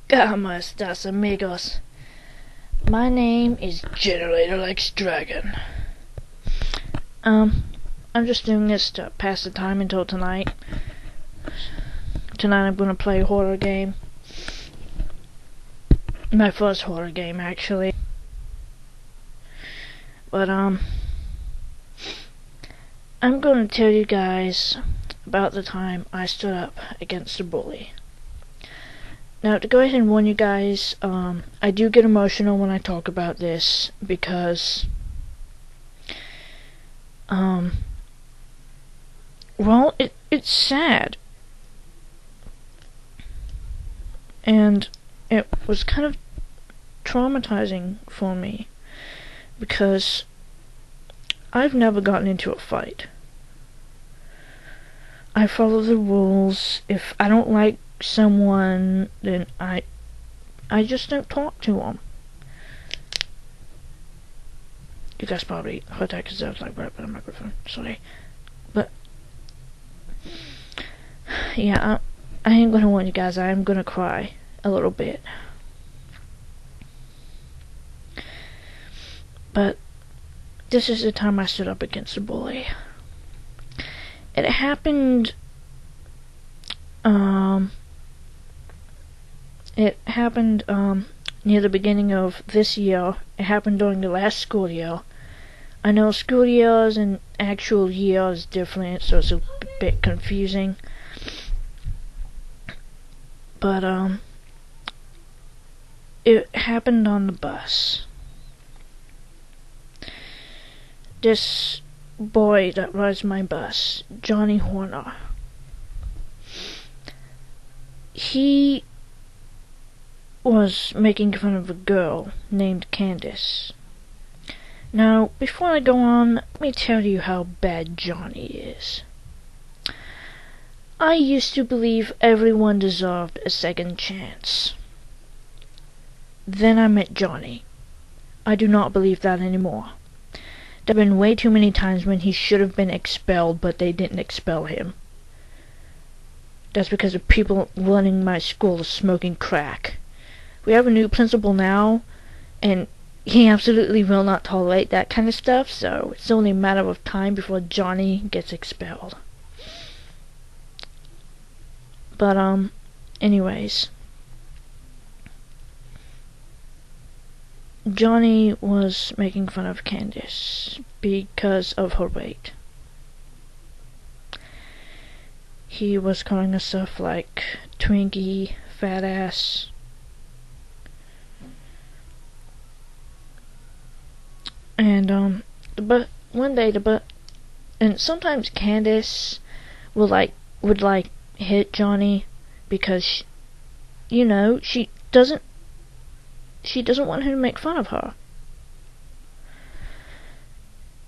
¿Cómo estás, amigos? My name is Generator X Dragon. I'm just doing this to pass the time until tonight. Tonight I'm gonna play a horror game. My first horror game, actually. But, I'm gonna tell you guys about the time I stood up against a bully. Now, to go ahead and warn you guys, I do get emotional when I talk about this because, well, it's sad. And it was kind of traumatizing for me because I've never gotten into a fight. I follow the rules. If I don't like someone, then I just don't talk to them. You guys probably heard that because I was like right by the microphone. Sorry, but yeah, I ain't gonna warn you guys. I am gonna cry a little bit, but this is the time I stood up against a bully. It happened. Near the beginning of this year. It happened during the last school year. I know school years and actual year is different, so it's a bit confusing. But, it happened on the bus. This boy that rides my bus, Johnny Horner, he was making fun of a girl named Candace. Now, before I go on, let me tell you how bad Johnny is. I used to believe everyone deserved a second chance. Then I met Johnny. I do not believe that anymore. There have been way too many times when he should have been expelled, but they didn't expel him. That's because of people running my school smoking crack. We have a new principal now, and he absolutely will not tolerate that kind of stuff, so it's only a matter of time before Johnny gets expelled. But, anyways. Johnny was making fun of Candace because of her weight. He was calling her stuff like Twinkie, fat ass. And, and sometimes Candace would hit Johnny because, she doesn't want him to make fun of her.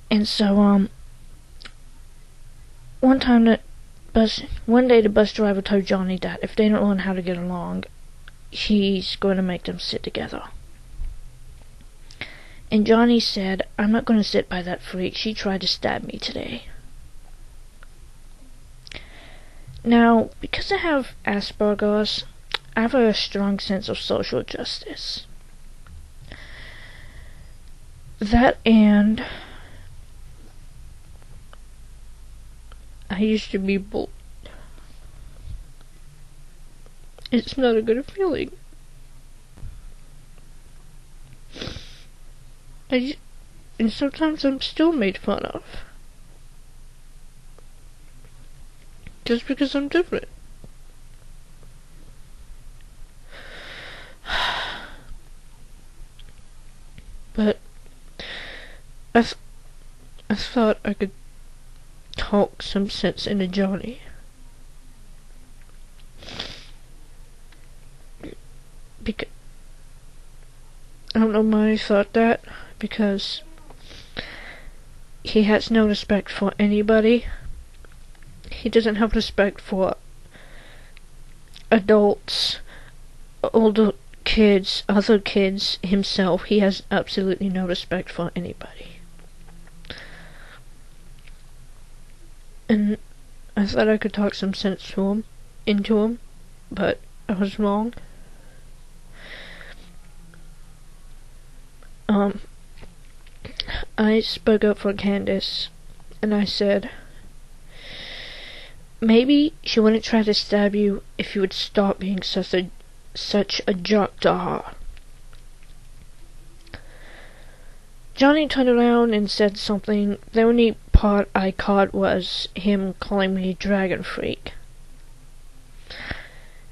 And so, one day the bus driver told Johnny that if they don't learn how to get along, he's going to make them sit together. And Johnny said, "I'm not going to sit by that freak. She tried to stab me today." Now, because I have Asperger's, I have a strong sense of social justice. That and I used to be bullied. It's not a good feeling. And sometimes I'm still made fun of. Just because I'm different. But I thought I could talk some sense into Johnny. Because I don't know why I thought that, because he has no respect for anybody. He doesn't have respect for adults, older kids, other kids, himself. He has absolutely no respect for anybody. And I thought I could talk some sense into him, but I was wrong. um, I spoke up for Candace, and I said, maybe she wouldn't try to stab you if you would stop being such a jerk to her. Johnny turned around and said something. The only part I caught was him calling me Dragon Freak.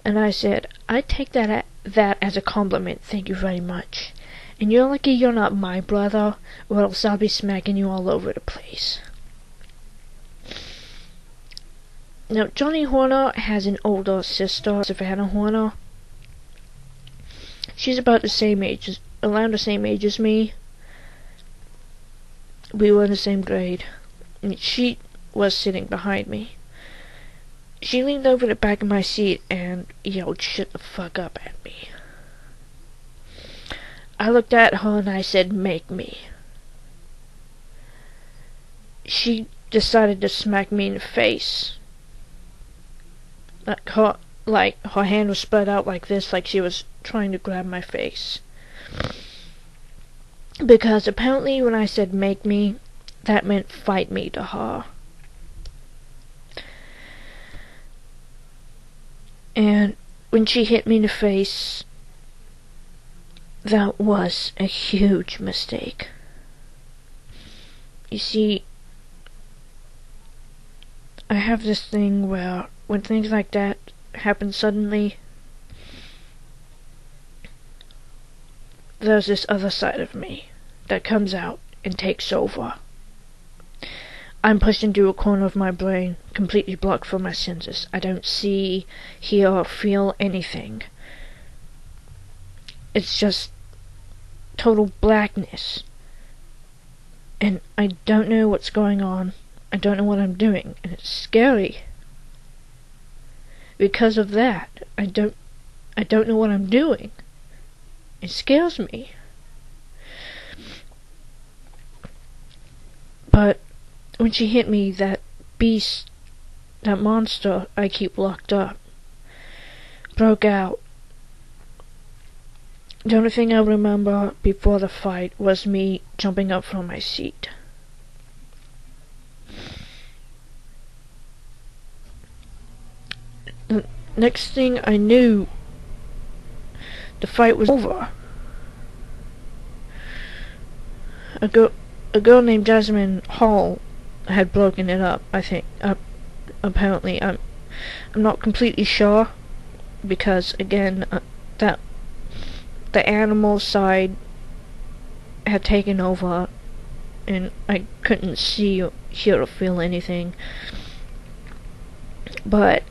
And I said, I take that as a compliment, thank you very much. And you're lucky you're not my brother, or else I'll be smacking you all over the place. Now, Johnny Horner has an older sister, Savannah Horner. She's about around the same age as me. We were in the same grade. And she was sitting behind me. She leaned over the back of my seat and yelled shut the fuck up at me. I looked at her and I said, make me. She decided to smack me in the face. Her hand was spread out like this, like she was trying to grab my face. Because apparently when I said make me, that meant fight me to her. And when she hit me in the face, that was a huge mistake. You see, I have this thing where when things like that happen suddenly, there's this other side of me that comes out and takes over. I'm pushed into a corner of my brain, completely blocked from my senses. I don't see, hear, or feel anything. It's just total blackness. And I don't know what's going on. I don't know what I'm doing. And it's scary. Because of that, I don't know what I'm doing. It scares me. But when she hit me, that beast, that monster I keep locked up, broke out. The only thing I remember before the fight was me jumping up from my seat. The next thing I knew, the fight was over. A girl named Jasmine Hall had broken it up, I think. Apparently, I'm not completely sure, because again, that the animal side had taken over, and I couldn't see, hear, or feel anything. But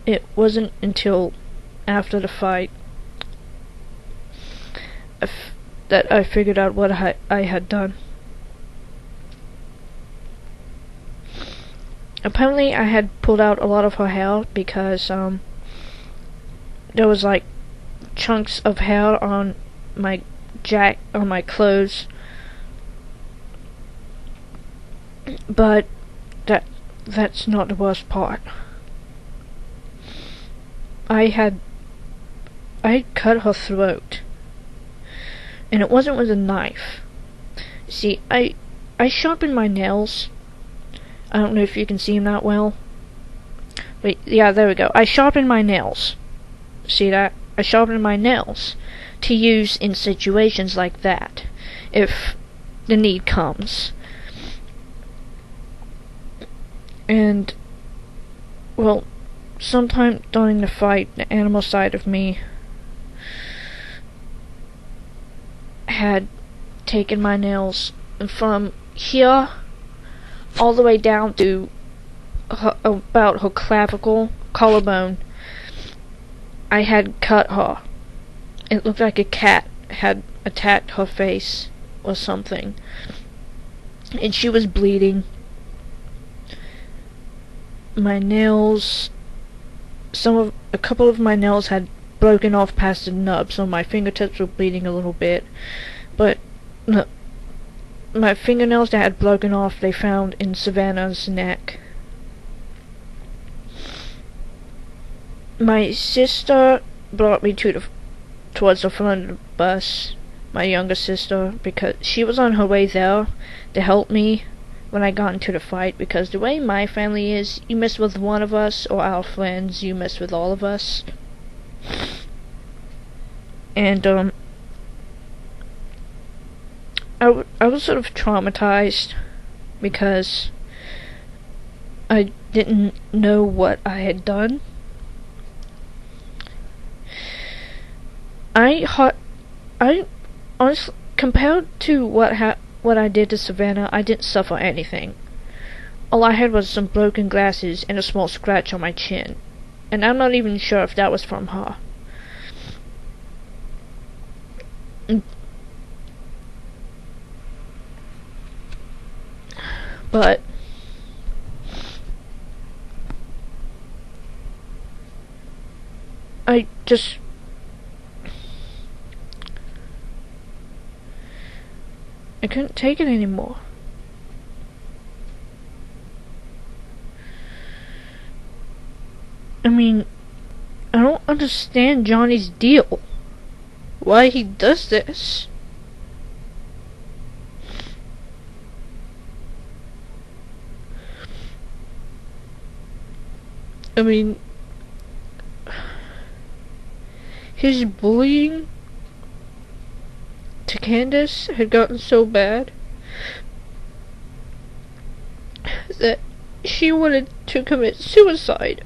it wasn't until after the fight that I figured out what I had done. Apparently I had pulled out a lot of her hair because there was like chunks of hair on my clothes. But that's not the worst part. I cut her throat, and it wasn't with a knife. See, I sharpened my nails. I don't know if you can see them that well. Wait, yeah, there we go. I sharpened my nails. See that? I sharpened my nails to use in situations like that, if the need comes. And, well, sometime during the fight, the animal side of me had taken my nails from here all the way down to about her collarbone. I had cut her. It looked like a cat had attacked her face or something, and she was bleeding. My nails, a couple of my nails had broken off past the nub, so my fingertips were bleeding a little bit. But my fingernails that had broken off, they found in Savannah's neck. My sister brought me towards the front of the bus, my younger sister, because she was on her way there to help me when I got into the fight, because the way my family is, you mess with one of us or our friends, you mess with all of us. And I was sort of traumatized because I didn't know what I had done. I honestly, compared to what I did to Savannah, I didn't suffer anything. All I had was some broken glasses and a small scratch on my chin, and I'm not even sure if that was from her. But I couldn't take it anymore. I mean, I don't understand Johnny's deal. Why he does this. I mean, his bullying to Candace had gotten so bad that she wanted to commit suicide.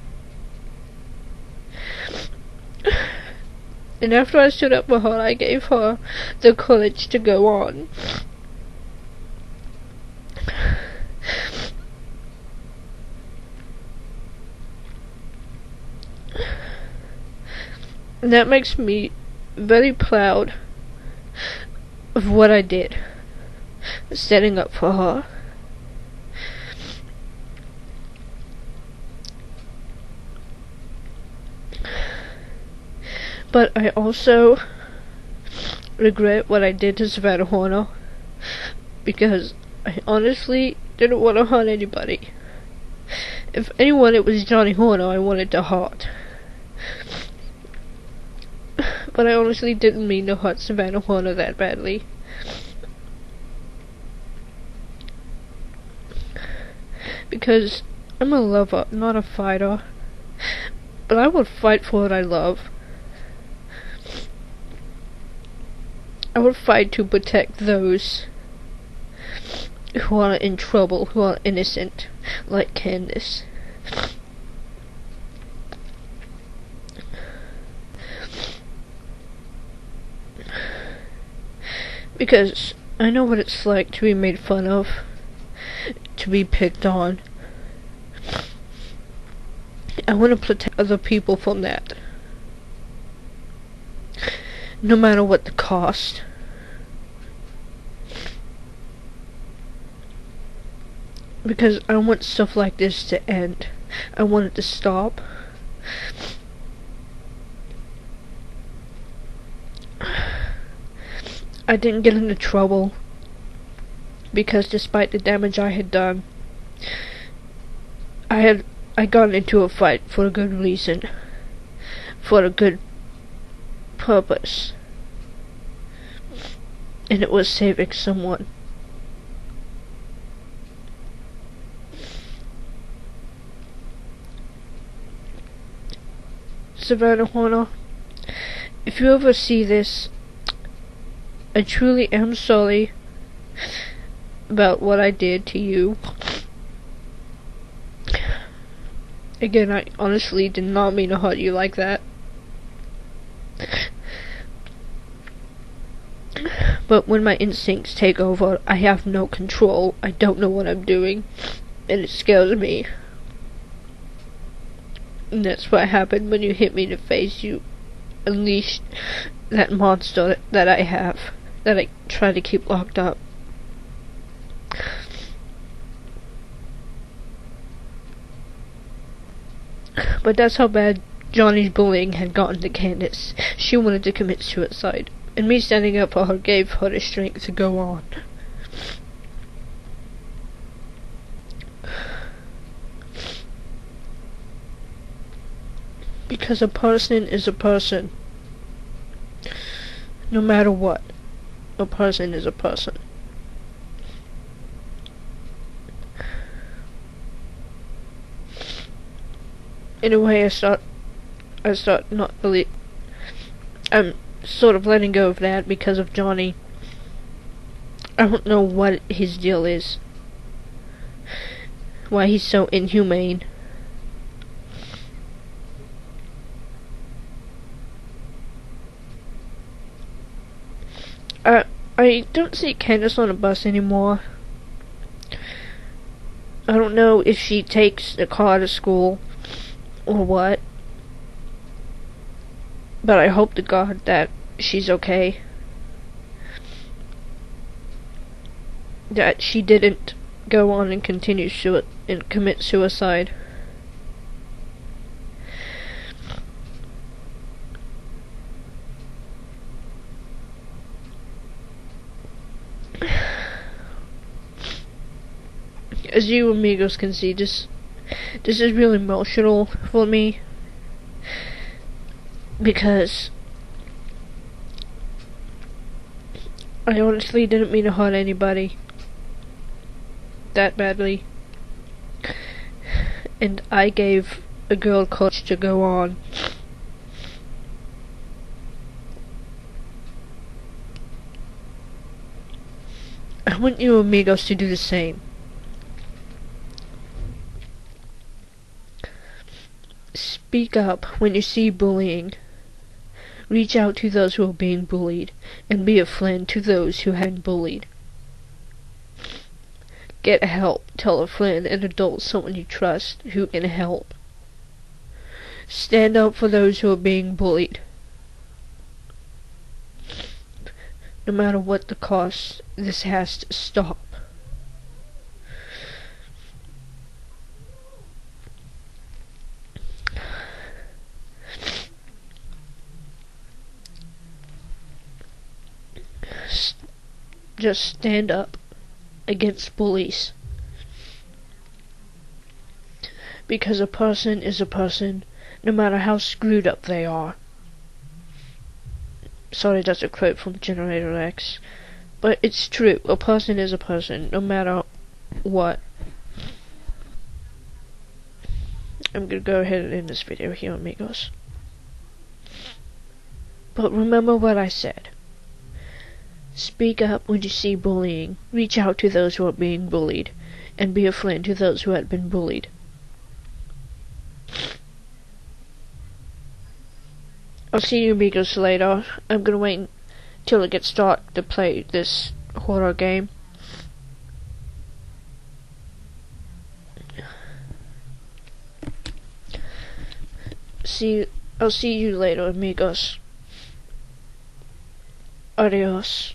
And after I stood up for her, I gave her the courage to go on. And that makes me very proud of what I did, standing up for her. But I also regret what I did to Savannah Horner, because I honestly didn't want to hurt anybody. If anyone, it was Johnny Horner I wanted to hurt. But I honestly didn't mean to hurt Savannah Horner that badly. Because I'm a lover, not a fighter. But I would fight for what I love. I would fight to protect those who are in trouble, who are innocent, like Candace. Because I know what it's like to be made fun of, to be picked on. I want to protect other people from that, no matter what the cost. Because I want stuff like this to end. I want it to stop. I didn't get into trouble because despite the damage I had done, I got into a fight for a good reason, for a good purpose, and it was saving someone. Savannah Horner, if you ever see this, I truly am sorry about what I did to you. Again, I honestly did not mean to hurt you like that. But when my instincts take over, I have no control. I don't know what I'm doing, and it scares me. And that's what happened when you hit me in the face. You unleashed that monster that I have, that I try to keep locked up. But that's how bad Johnny's bullying had gotten to Candace. She wanted to commit suicide, and me standing up for her gave her the strength to go on. Because a person is a person. No matter what, a person is a person. In a way, I start not believe. I'm sort of letting go of that because of Johnny. I don't know what his deal is. Why he's so inhumane. I don't see Candace on a bus anymore. I don't know if she takes the car to school or what. But I hope to God that she's okay. That she didn't go on and continue and commit suicide. As you amigos can see, this is really emotional for me. Because I honestly didn't mean to hurt anybody that badly. And I gave a girl courage to go on. I want you amigos to do the same. Speak up when you see bullying. Reach out to those who are being bullied, and be a friend to those who have been bullied. Get help. Tell a friend, an adult, someone you trust, who can help. Stand up for those who are being bullied. No matter what the cost, this has to stop. Just stand up against bullies. Because a person is a person, no matter how screwed up they are. Sorry, that's a quote from Generator X. But it's true. A person is a person, no matter what. I'm gonna go ahead and end this video here, amigos. But remember what I said. Speak up when you see bullying. Reach out to those who are being bullied. And be a friend to those who have been bullied. I'll see you amigos later. I'm gonna wait till it gets dark to play this horror game. I'll see you later, amigos. Adios.